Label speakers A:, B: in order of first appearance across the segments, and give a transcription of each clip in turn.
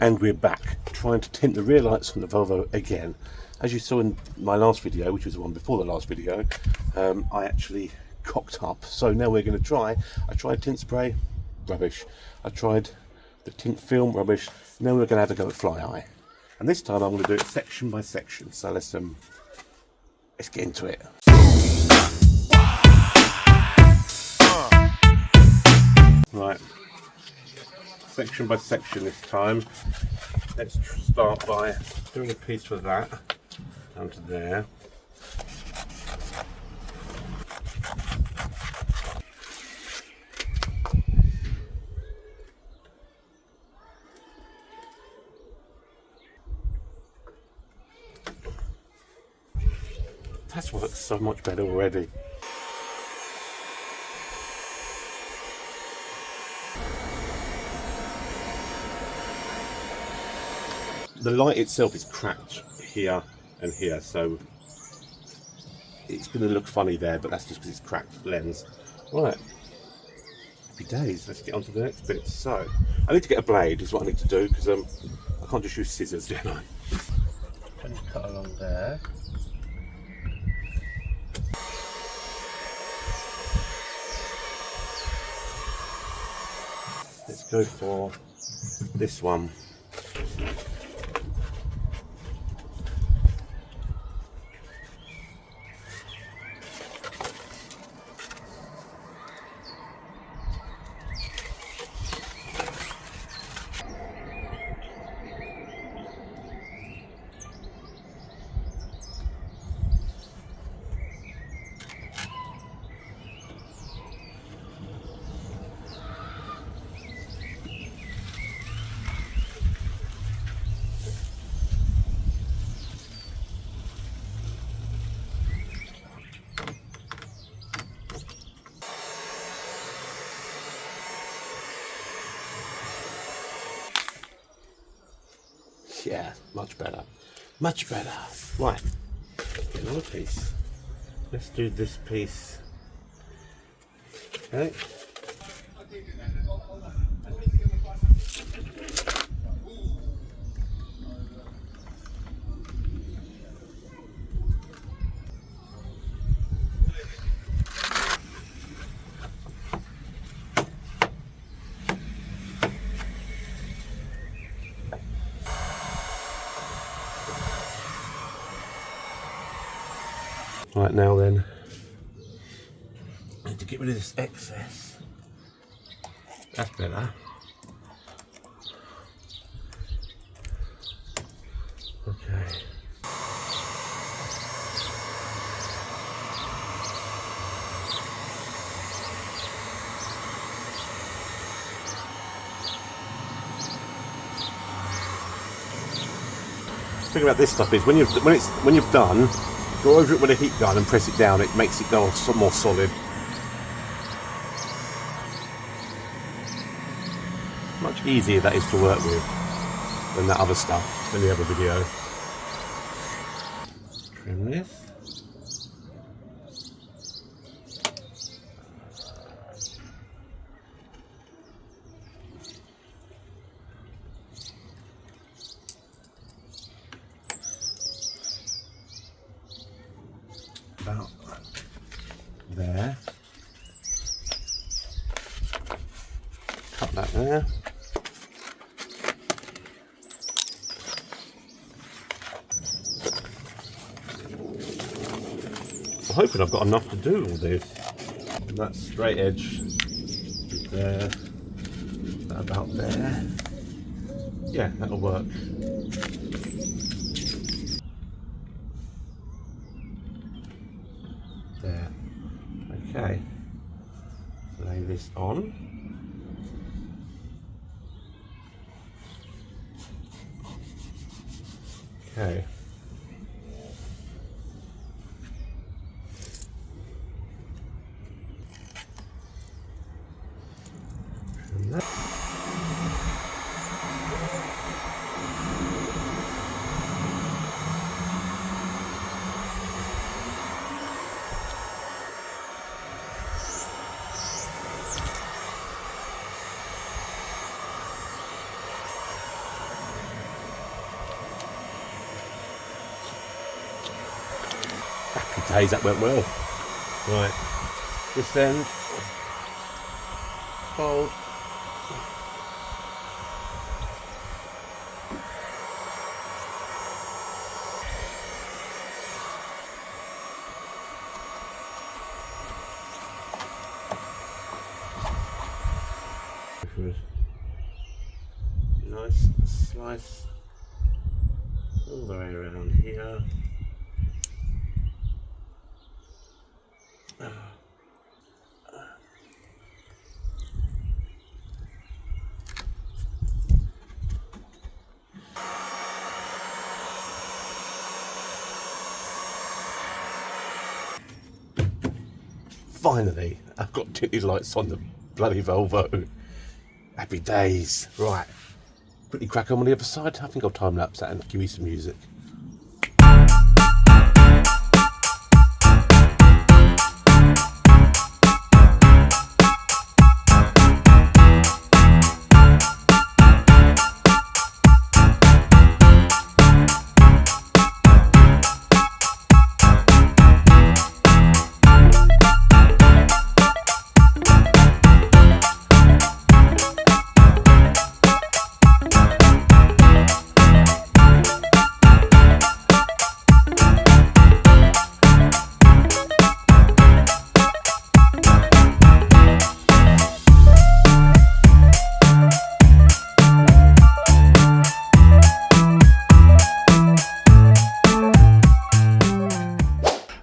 A: And we're back trying to tint the rear lights on the Volvo again. As you saw in my last video, which was the one before the last video, I actually cocked up. So now we're going to try. I tried tint spray, rubbish. I tried the tint film, rubbish. Now we're going to have a go at fly eye. And this time I'm going to do it section by section. So let's get into it. Right. Section by section this time. Let's start by doing a piece for that down to there. That's worked so much better already. The light itself is cracked here and here, so it's going to look funny there, but that's just because it's cracked lens. Right, happy days. Let's get on to the next bit. So, I need to get a blade, is what I need to do, because I can't just use scissors, do I? Can you cut along there? Let's go for this one. Yeah, much better. Much better. Right, get another piece. Let's do this piece. Okay. Right, now then, I need to get rid of this excess. That's better. Okay. The thing about this stuff is when you've done, go over it with a heat gun and press it down. It makes it go more solid. Much easier that is to work with than that other stuff in the other video. Trim this. About there. Cut that there. I'm hoping I've got enough to do all this. And that straight edge there. That about there. Yeah, that'll work. There. Okay. Lay this on. Okay. And that. days, that went well. Right, this end, fold. Nice slice all the way around here. Finally, I've got tinted lights on the bloody Volvo. Happy days. Right, quickly crack on the other side. I think I'll time lapse that and give you some music.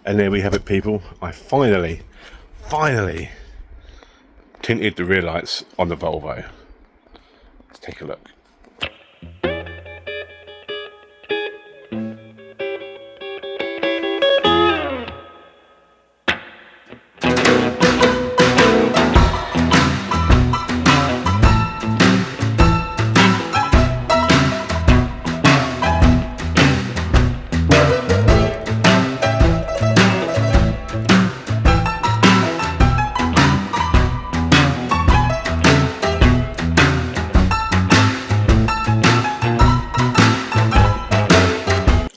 A: And there we have it, people. I finally tinted the rear lights on the Volvo. Let's take a look.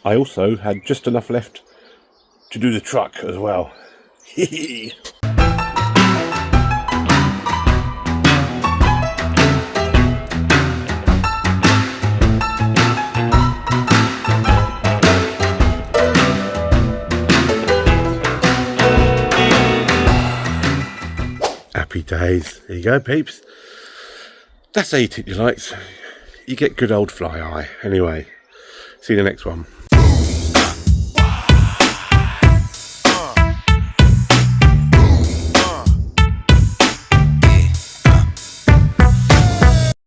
A: I also had just enough left to do the truck as well. Happy days. There you go, peeps. That's how you tint your lights. You get good old fly eye. Anyway, see you in the next one.